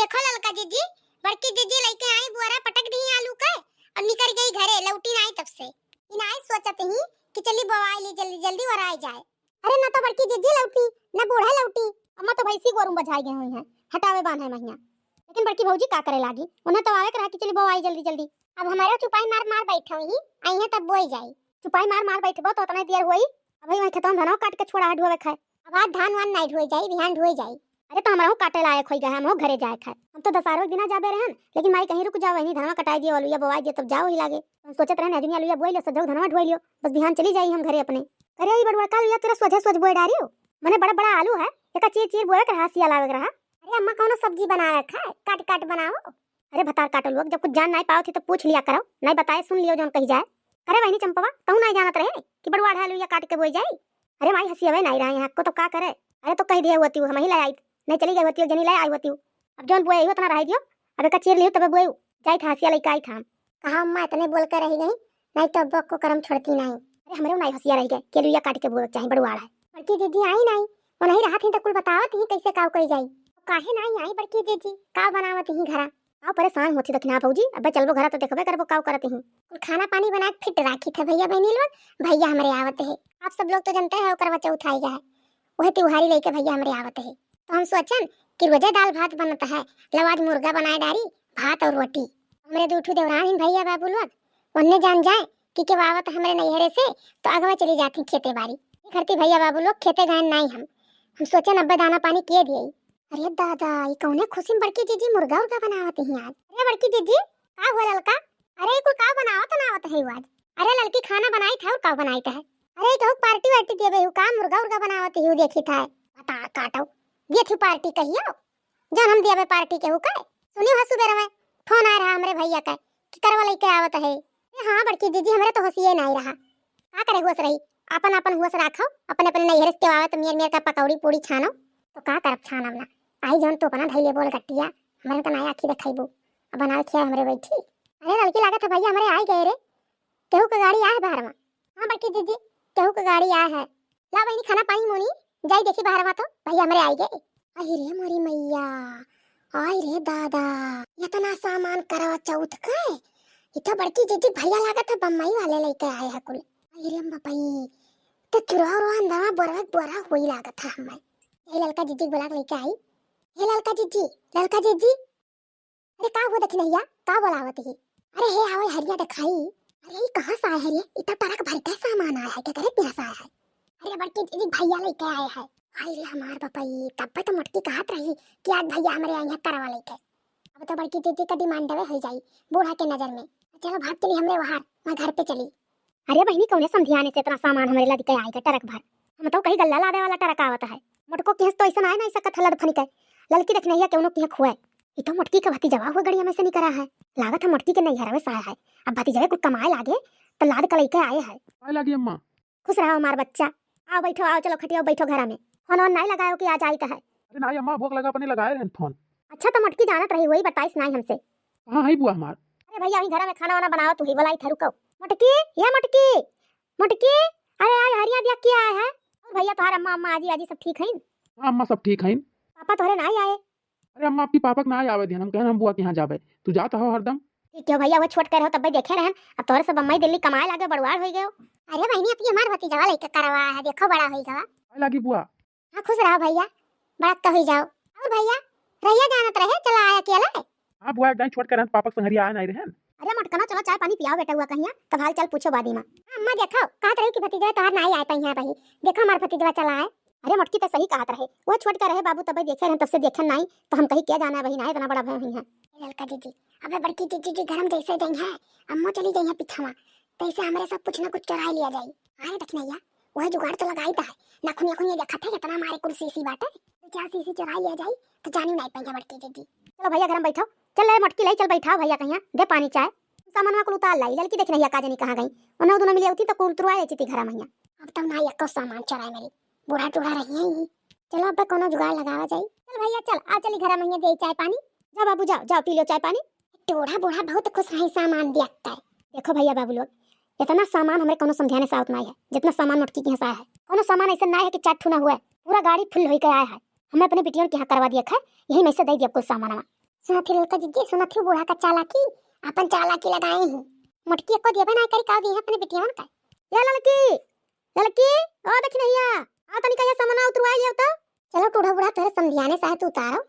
देखो ललका जीजी, बड़की जीजी लेके आई बुआरा पटक दी आलू का और निकल गई घरे, लौटी नहीं तब से। इन आई सोचत ही कि चली बवाई ली जल्दी जल्दी और आ जाए। अरे ना तो बड़की जीजी लौटी ना बूढ़ा लौटी, अम्मा तो भैंसी गोरू बझाई गए हुई हैं, हटावे बांधे महिया। लेकिन बड़की भौजी का करे लागी, उन्हें तो आवे करा कि चली बवाई जल्दी जल्दी। अब हमारा चुपाई मार मार बैठो ही आई है तब बोई जाई। चुपाई मार मार बैठबो तो उतना देर होई। अबे वही खेतों धनवा काट के छोड़ा ढोवे खाए। अब आज धान वान नहीं ढोई जाई, बिहान ढोई जाई। अरे तो हमारा काटे लायक होई गए, हम घरे जाए खाए। हम तो दसारो बिना जाबे रहन, लेकिन माई कहीं रुक जाओ, वही धानवा कटाई दियो, अलुया बवाई दियो तब जाओ ही लागे। हम सोचत रहन आदमी अलुया बोई लो सजो धनवा ढोई लियो, बस बिहान चली जाई हम घरे अपने। अरे ई बड़वा का अलुया तेरा सोझे सोझ बोई डारियो, मने बड़ा बड़ा आलू है, एका चीर चीर बोए कर हासिया लागे रहा। अरे अम्मा कौनो सब्जी बना रखा है, काट काट बनाओ। अरे भतार काटो लोग, जब कुछ जान नहीं पाओ थी तो पूछ लिया करो, नहीं बताए सुन लियो जोन कही जाए। अरे वही चंपवा तू नहीं जानत रहे कि बड़वा ढालू या काट के बोई जाई। अरे माई हंसी हवे नहीं रहे को तो का करे। अरे तो कह दिए होती हम ही ले आई, नहीं चली गई होती जनी ले आई होती। अब जोन बोए उतना रह दियो, अब का चीर लियो तब बोए जाई था हंसिया लेके आई था। कहा अम्मा इतने बोल कर रह गई, नहीं तो अब को करम छोड़ती नहीं। अरे हमरे नहीं हंसिया रह गए के लुया काट के बोए चाहे बड़वा है। बड़की दीदी आई नहीं, वो नहीं रहा थी तो कुल बतावत ही कैसे काव कई जाई। काहे नहीं आई बड़की दीदी, का बनावत ही घरा। आओ परेशान होती दखना भौजी, अब चलबो घरा तो देखबे करबो काव करत ही। कुल खाना पानी बना के फिट राखी थे भैया बहनी लोग, भैया हमरे आवत है। आप सब लोग तो जानते हैं करवा चौथ आई है, वह त्योहारी लेके भैया हमरे आवत है। तो हम सोचन कि रोजे दाल भात बनता है, लवाज मुर्गा बनाए डारी भात और रोटी। हमरे दूठू देवरान भैया बाबू लोग उन्हें जान जाए कि के आवत हमरे नैहरे से तो अगवा चली जाती खेते बारी करती। भैया बाबू लोग खेते गए नहीं, हम सोचन अब्बा दाना पानी किए दिए। अरे दादा ये कौने खुशी बड़की जीजी मुर्गा उर्गा बनावत ही आज। अरे बड़की जीजी का हुआ ललका, अरे कुल का बनावत नावत है आज। अरे लड़की खाना बनाई था और का बनाई था। अरे कहू पार्टी वार्टी देबे हु का मुर्गा उर्गा बनावत ही देखी था। बता काटो ये थी पार्टी कहियो जन हम देबे पार्टी के हु का। सुनियो हसु बेरा में फोन आ रहा हमरे भैया का कि करवा लेके आवत है। हां बड़की जीजी हमरे तो हंसिए नहीं रहा, का करे होस रही अपन अपन होस राखो, अपन अपन नैहरे के आवत मेर मेर का पकौड़ी पूड़ी छानो तो का करब छानब ना। आई जौन तो अपना धैले बोल गट्टिया हमरे तो नया आखी देखाइबो अब बना खिया हमरे बैठी। अरे लड़की लागत है भैया हमरे आई गए रे, केहू के गाड़ी आए बाहर में। हां बड़की दीदी केहू के गाड़ी आए है, ला बहनी खाना पानी मोनी जाई देखी बाहर में तो भैया हमरे आई गए। आई रे मोरी मैया, आई रे दादा इतना सामान करवा चौथ का इतना बड़की दीदी भैया लागत है बम्बई वाले लेके आए है कुल। आई रे बापई तो चुरा और अंदर बड़ा बड़ा होई लागत है हमें। ये लड़का जीजी बुला के लेके आई। हे ललका जीजी, ललका जीजी अरे का हो देख नैया का बोलावत ही। अरे हे आओ हरिया दिखाई। अरे ये कहां से आया है रे, इतना ट्रक भर के सामान आया है क्या करे प्यासा आया है। अरे बड़की दीदी भैया लेके आए हैं। हाय रे हमार बापाई तब तो मटकी कहत रही कि आज भैया हमरे यहाँ करवा लेके। अब तो बड़की दीदी का डिमांड हो जाई बूढ़ा के नजर में। चलो भाग चली हमरे वहां मैं घर पे चली। अरे बहनी कौने समझियाने से इतना सामान हमरे ला दिखे आएगा ट्रक भर, हम तो कहीं गल्ला लादे वाला ट्रक आवत है। मुटको केस तो ऐसा आए ना ऐसा कथलद फनी के लड़की देख नैया केउनो किया खुए ई तो मटकी के भाती जवाब हुए गड़िया में से निकरा है। लागत है मटकी के नहीं हरवे साया है, अब भाती जवे कुछ कमाए लागे तो लाद के लेके आए हैं। आए लागी अम्मा, खुश रहो हमार बच्चा। आओ बैठो आओ चलो खटिया बैठो घर में। फोन ऑन नहीं लगायो कि आज आई है। अरे नहीं अम्मा भूख लगा अपने लगाए रहन फोन। अच्छा तो मटकी जानत रही वही बताइस नहीं हमसे। हां है बुआ हमार। अरे भैया अभी घर में खाना वाना बनाओ तू ही बोलाई थे रुको। मटकी ये मटकी मटकी अरे आज हरिया दिया क्या आया है। और भैया तुम्हारा अम्मा अम्मा आजी आजी सब ठीक हैं? हां अम्मा सब ठीक हैं। पापा तोरे नहीं आए? अरे अम्मा आपकी पापा के ना आवे ध्यान, हम कहन हम बुआ के यहां जाबे, तू जात हो हरदम। ठीक है भैया वो छोट कर रहो तब देखे रहन, अब तोरे सब अम्मा दिल्ली कमाए लागे बड़वार हो गयो। अरे बहनी अपनी हमार भतीजा लेके करवा है देखो बड़ा होई गवा। आए लागी बुआ। हां खुश रहो भैया बड़ा तो हो जाओ। और भैया रैया जानत रहे चला आया अकेला है। हां बुआ एकदम छोट कर पापा संग हरिया आए नहीं रहन। अरे मटकना चलो चाय पानी पियाओ बेटा हुआ कहिया तब हाल चाल पूछो बादी में। अम्मा देखो कहत रही कि भतीजा तोहर नहीं आए पहिया भाई देखो हमार भतीजा चला है। अरे मटकी तो सही कहत रहे वो छोट कर रहे बाबू तब देखे रहे तब से देखन नहीं तो हम कहीं क्या जाना है वही ना इतना बड़ा भय हुई है। ललका दीदी अबे बड़की दीदी जी घर में जैसे गई है अम्मा चली गई है पीछा तैसे हमारे सब कुछ ना कुछ चुरा लिया जाए। अरे देख नैया वही जुगाड़ तो लगाई था नखुन नखुन ये देखा था कितना हमारे कुल सीसी बाटे तो क्या सीसी चुरा लिया जाए तो जानी नहीं पाएंगे बड़की दीदी। चलो भैया घर में बैठो चल ले मटकी लाई चल बैठाओ भैया कहिया दे पानी चाय सामान में कुल उतार लाई। लड़की देख नैया का जानी कहां गई उन्होंने दोनों मिली होती तो कुल तुरवाए चीती घर में। अब तब ना एक सामान चुराए मेरी बूढ़ा टूढ़ा रही है। चलो अब कोनो जुगाड़ लगावा जाए। चल भैया चल आ चली घर में दे चाय पानी जा बाबू जाओ जाओ पी लो चाय पानी। टूढ़ा बूढ़ा बहुत खुश रही सामान देखता है। देखो भैया बाबू लोग इतना सामान हमें कोनो समझाने से नहीं है जितना सामान मटकी के यहाँ है। कोनो सामान ऐसा ना है कि चाट ठुना हुआ है, पूरा गाड़ी फुल होकर आया है। हमें अपने बिटियों के यहाँ करवा दिया है, यही में से दे दिया कुछ सामान। सुनथी लड़का जिज्जी सुनथी बूढ़ा का चालाकी अपन चालाकी लगाए हैं मटकी को दिया बना करी का दी अपने बिटिया का ये लड़की लड़की ओ देख नहीं आ तनी कहिया सामान उतरवाई लियो तो चलो टूढ़ा बूढ़ा तोरे समझियाने साहे तू उतारो